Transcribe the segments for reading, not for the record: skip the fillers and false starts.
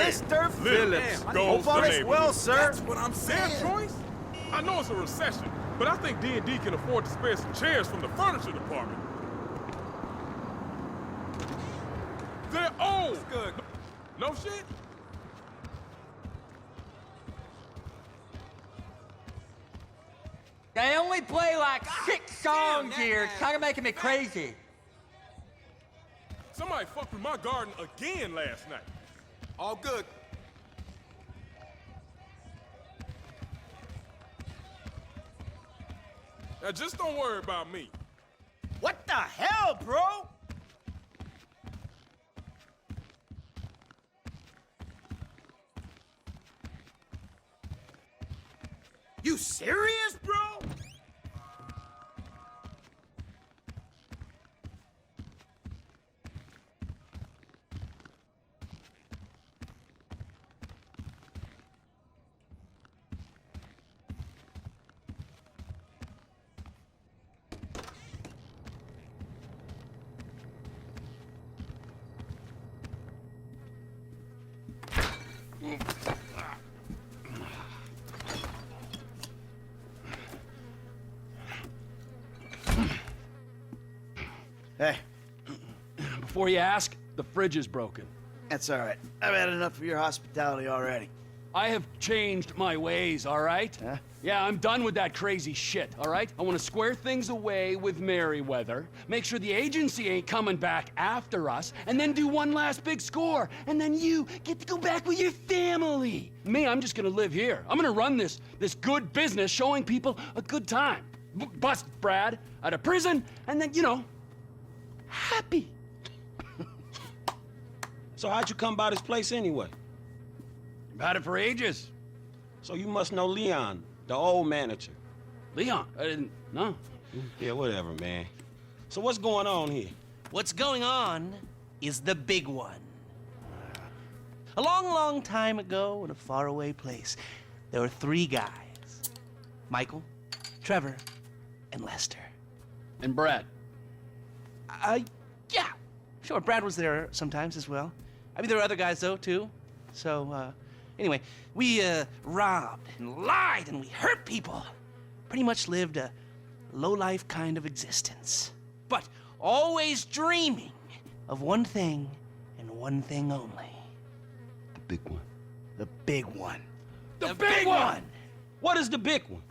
Mr. Phillips. Goes Hope all the is neighborhood. well, sir. That's what I'm Their saying. choice? I know it's a recession, but I think D&D can afford to spare some chairs from the furniture department. They're old. Good. No shit? They only play like 6 songs here. It's kind of making me crazy. Somebody fucked with my garden again last night. All good. Now just don't worry about me. What the hell, bro? You serious, bro? Hey, Before you ask, the fridge is broken. that's all right. I've had enough of your hospitality already. I have changed my ways, all right? Huh? Yeah, I'm done with that crazy shit, all right? I want to square things away with Merryweather, make sure the agency ain't coming back after us, and then do one last big score, and then you get to go back with your family. Me, I'm just gonna live here. I'm gonna run this good business showing people a good time. Bust Brad out of prison, and then, you know, happy. So how'd you come by this place anyway? I've had it for ages. So you must know Leon, the old manager. Leon, I didn't know. Yeah, whatever, man. So what's going on here? What's going on is the big one. A long, long time ago in a faraway place, there were 3 guys. Michael, Trevor, and Lester. And Brad. Yeah, sure, Brad was there sometimes as well. I mean, there were other guys, though, too. So, anyway, we, robbed and lied and we hurt people. Pretty much lived a low-life kind of existence. But always dreaming of one thing and one thing only. The big one. The big one. The big one! What is the big one?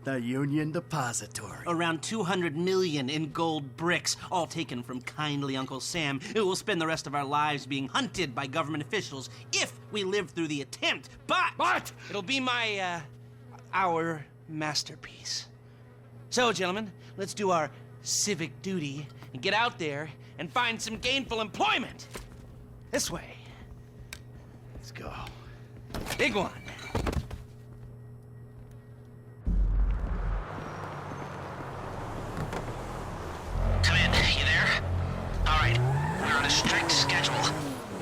The Union Depository. Around 200 million in gold bricks, all taken from kindly Uncle Sam, who will spend the rest of our lives being hunted by government officials if we live through the attempt. But it'll be our masterpiece. So, gentlemen, let's do our civic duty and get out there and find some gainful employment. This way. Let's go. Big one. Come in, you there? All right, we're on a strict schedule.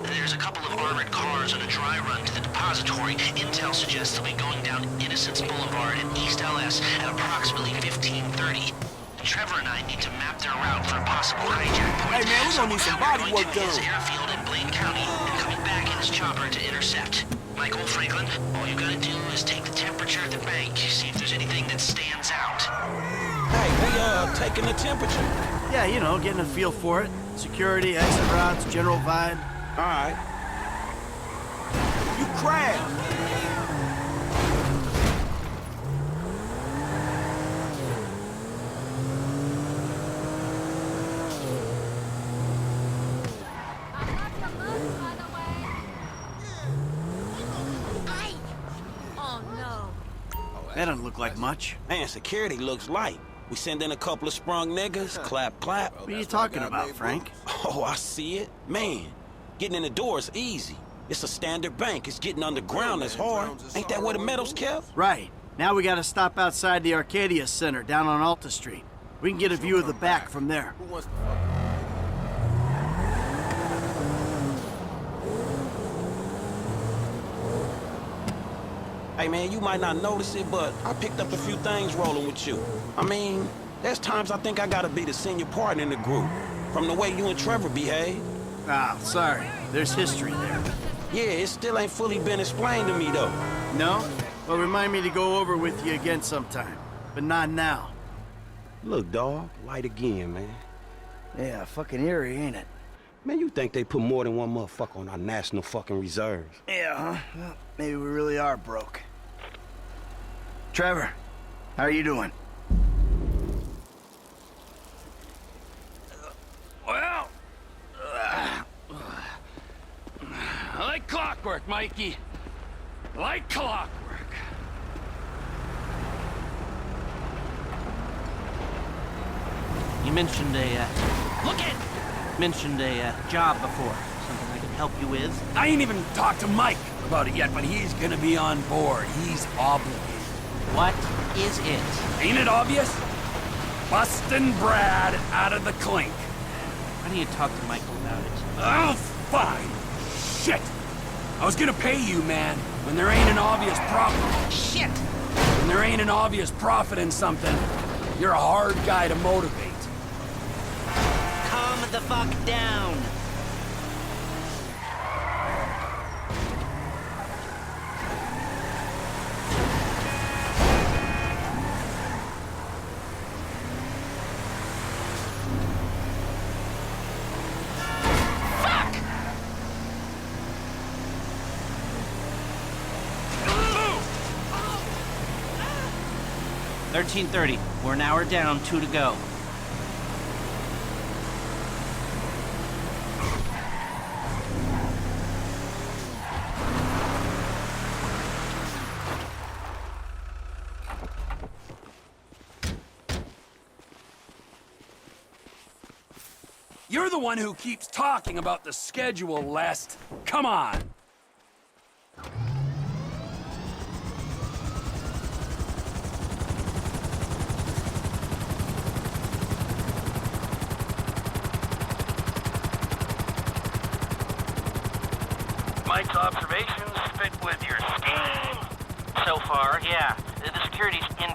There's a couple of armored cars on a dry run to the depository. Intel suggests they'll be going down Innocence Boulevard in East LS at approximately 15:30. Trevor and I need to map their route for a possible hijack point. Hey, man, we gonna need some body work We're going to his done. airfield in Blaine County and coming back in his chopper to intercept. Michael, Franklin, all you gotta do is take the temperature at the bank, see if there's anything that stands out. Hey, we taking the temperature. Yeah, you know, getting a feel for it. Security, exit routes, general vibe. All right. You crab. Oh no. That doesn't look like much. Man, security looks light. We send in a couple of sprung niggas, clap, clap. What are you talking about, Frank? Oh, I see it. Man, getting in the door is easy. It's a standard bank. It's getting underground that's hard. Ain't that where the metal's kept? Right. Now we gotta stop outside the Arcadia Center down on Alta Street. We can get a view of the back from there. Who wants to Hey, man, you might not notice it, but I picked up a few things rolling with you. I mean, there's times I think I gotta be the senior partner in the group. From the way you and Trevor behave. Ah, sorry. There's history there. Yeah, it still ain't fully been explained to me, though. No? Well, remind me to go over with you again sometime. But not now. Look, dawg, light again, man. Yeah, fucking eerie, ain't it? Man, you think they put more than one motherfucker on our national fucking reserves? Yeah, huh? Well, maybe we really are broke. Trevor, how are you doing? Well, like clockwork, Mikey. Like clockwork. You mentioned a job before. Something I can help you with? I ain't even talked to Mike about it yet, but he's gonna be on board. He's obligated. What is it? Ain't it obvious? Bustin' Brad out of the clink. Why don't you talk to Michael about it? Oh, fine. Shit. I was gonna pay you, man, when there ain't an obvious profit. Shit! When there ain't an obvious profit in something, you're a hard guy to motivate. Calm the fuck down. Fuck! 13:30. We're an hour down, 2 to go. You're the one who keeps talking about the schedule, Lest. Come on. Mike's observations fit with your scheme? So far, yeah. The security's in...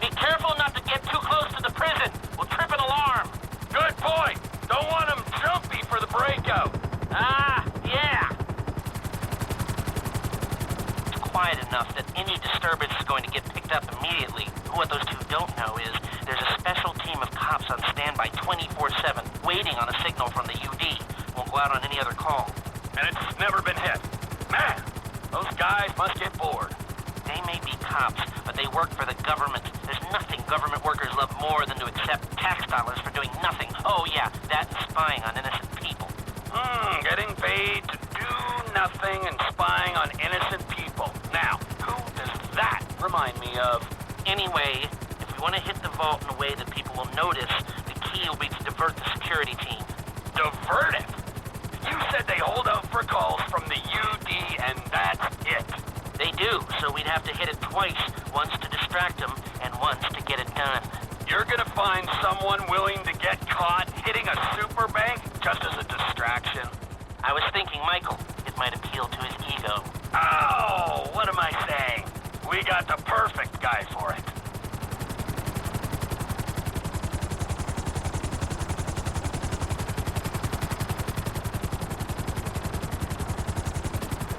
Be careful not to get too close to the prison. We'll trip an alarm. Good point. Don't want them jumpy for the breakout. Ah, yeah. It's quiet enough that any disturbance is going to get picked up immediately. What those two don't know is there's a special team of cops on standby 24/7, waiting on a signal from the UD. Won't go out on any other call. And it's never been hit. Man, those guys must get bored. They may be cops, but they work for the government. There's nothing government workers love more than to accept tax dollars for doing nothing. Oh yeah, that and spying on innocent people. Getting paid to do nothing and spying on innocent people. Now, who does that remind me of? Anyway, if we want to hit the vault in a way that people will notice, the key will be to divert the security team. Divert it? You said they hold out for calls from the UD and that's it. They do, so we'd have to hit it twice, once to distract them, and once to get it done. You're gonna find someone willing to get caught hitting a super bank just as a distraction? I was thinking Michael. It might appeal to his ego. Oh, what am I saying? We got the perfect guy for it.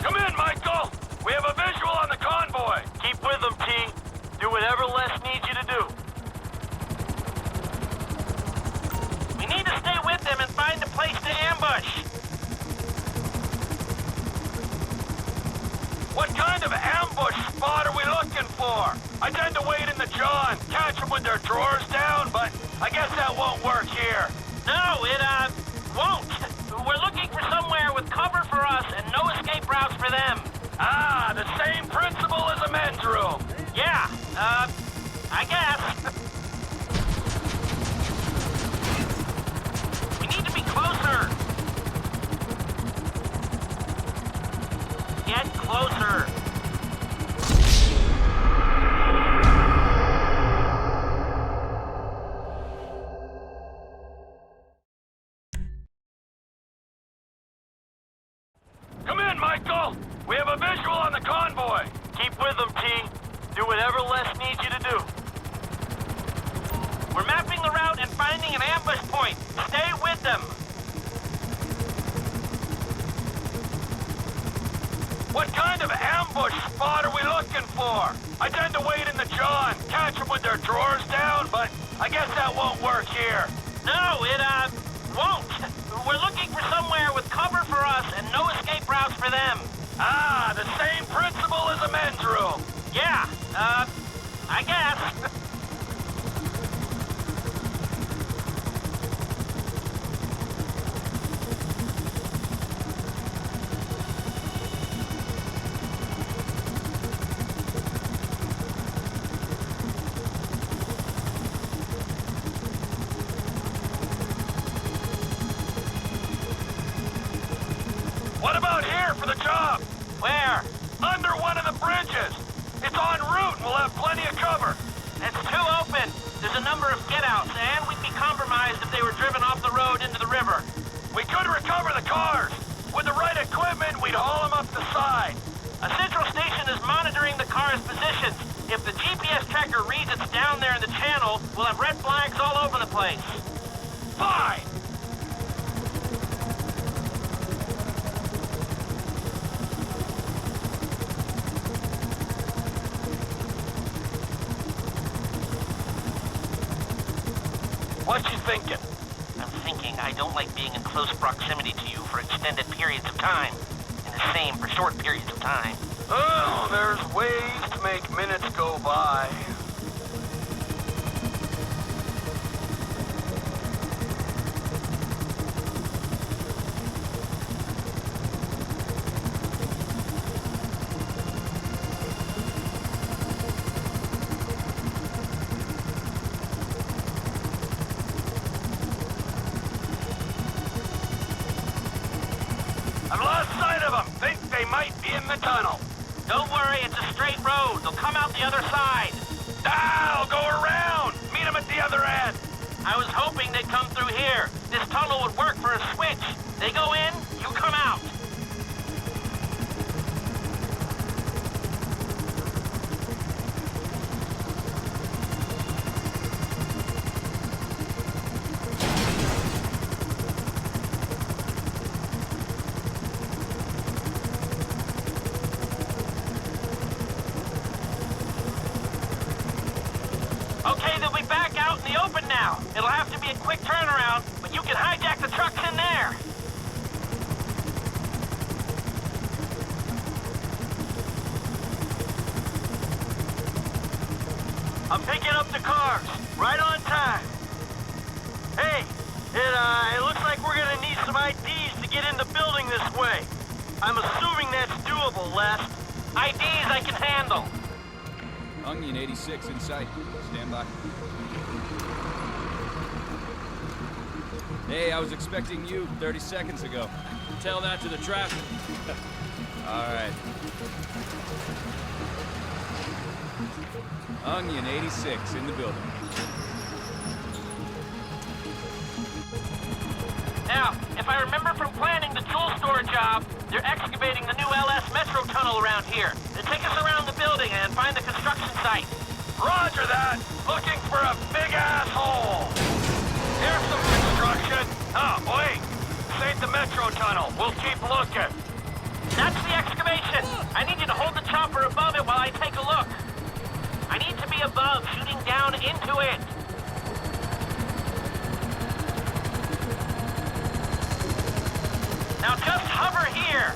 Come in, Michael! We have a visual on the convoy! Keep with them, T. Do whatever Les needs you to do. We need to stay with them and find a place to ambush. What kind of ambush spot are we looking for? I tend to wait in the John, catch them with their drawers down, but I guess that won't work here. No, it, won't. We're looking for somewhere with cover for us and no escape routes for them. Ah, the same principle as a men's room. Yeah, I guess. We need to be closer. Get closer. Come in, Michael! We have a visual on the convoy! Keep with them, T. Do whatever Les needs you to do. We're mapping the route and finding an ambush point. Stay with them. What kind of ambush spot are we looking for? I tend to wait in the jaw and catch them with their drawers down, but I guess that won't work here. No, it, won't. We're looking for somewhere with cover for us and no escape routes for them. Ah, the same principle as a men's room. Yeah, I guess. What about here for the job? Where? Under one of the bridges. It's en route and we'll have plenty of cover. It's too open. There's a number of get-outs, and we'd be compromised if they were driven off the road into the river. We could recover the cars. With the right equipment, we'd haul them up the side. A central station is monitoring the car's positions. If the GPS tracker reads it's down there in the channel, we'll have red flags all over the place. Fine. What you thinking? I'm thinking I don't like being in close proximity to you for extended periods of time. And the same for short periods of time. Oh, there's ways to make minutes go by. I've lost sight of them. Think they might be in the tunnel. Don't worry, it's a straight road. They'll come out the other side. I'll go around. Meet them at the other end. I was hoping they'd come through here. This tunnel would work for a switch. They go in, you come out. Okay, they'll be back out in the open now. It'll have to be a quick turnaround, but you can hijack the trucks in there. I'm picking up the cars. Right on time. Hey, it looks like we're gonna need some IDs to get in the building this way. I'm assuming that's doable, Les. IDs I can handle. Onion 86 in sight. Stand by. Hey, I was expecting you 30 seconds ago. Tell that to the traffic. All right. Onion 86 in the building. Now, if I remember from planning the jewel store job, they're excavating the new LS Metro tunnel around here. They take us around the building and find the construction site. Roger that. Looking for a big asshole. Here's some construction. Oh, wait. This ain't the Metro tunnel. We'll keep looking. That's the excavation. I need you to hold the chopper above it while I take a look. I need to be above, shooting down into it. Now just hover here.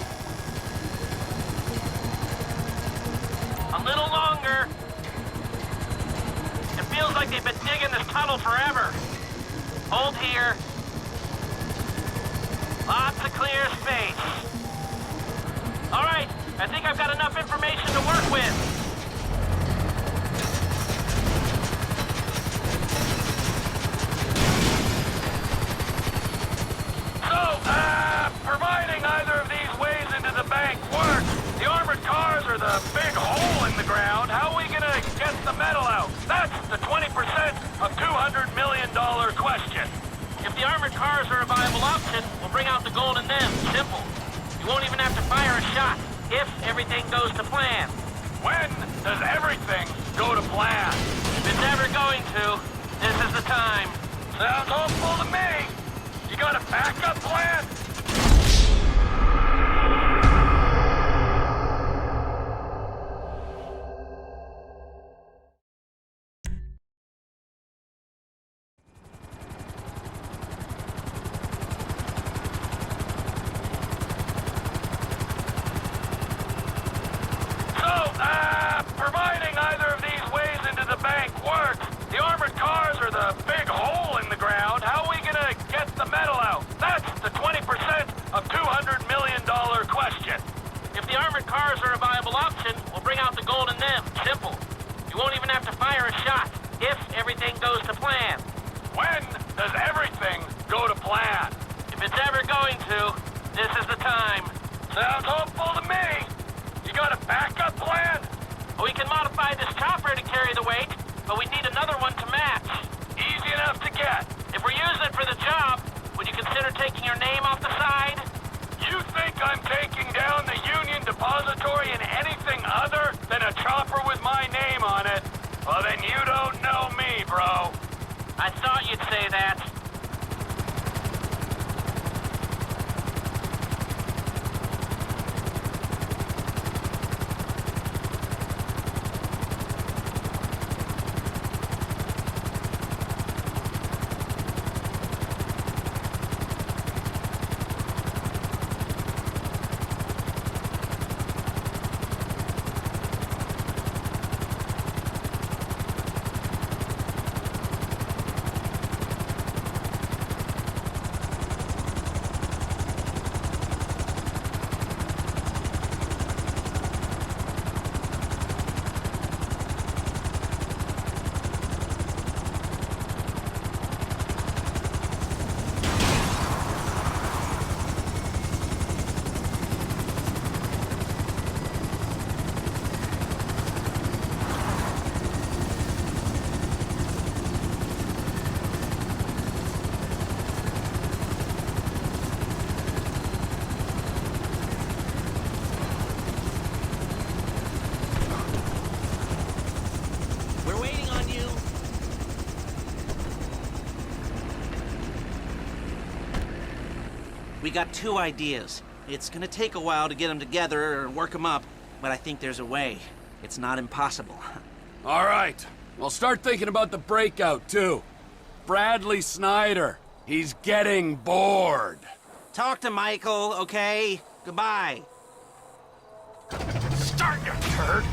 A little longer. It feels like they've been digging this tunnel forever. Hold here. Lots of clear space. All right, I think I've got enough information to work with. So, providing either of these ways into the bank work, the armored cars are the big hole in the ground, how are we gonna get the metal out? That's the 20% of $200 million question. If the armored cars are a viable option, we'll bring out the gold in them. Simple. You won't even have to fire a shot, if everything goes to plan. When does everything go to plan? If it's ever going to, this is the time. Sounds hopeful to me. You got a backup plan? Sounds hopeful to me. You got a backup plan? We can modify this chopper to carry the weight, but we need another one to match. Easy enough to get. If we're using it for the job, would you consider taking your name off the side? You think I'm taking down the Union Depository in anything other than a chopper with my name on it? Well, then you don't know me, bro. I thought you'd say that. We're waiting on you. We got two ideas. It's gonna take a while to get them together or work them up, but I think there's a way. It's not impossible. All right. Well, start thinking about the breakout, too. Bradley Snyder. He's getting bored. Talk to Michael, okay? Goodbye. Start, you turd!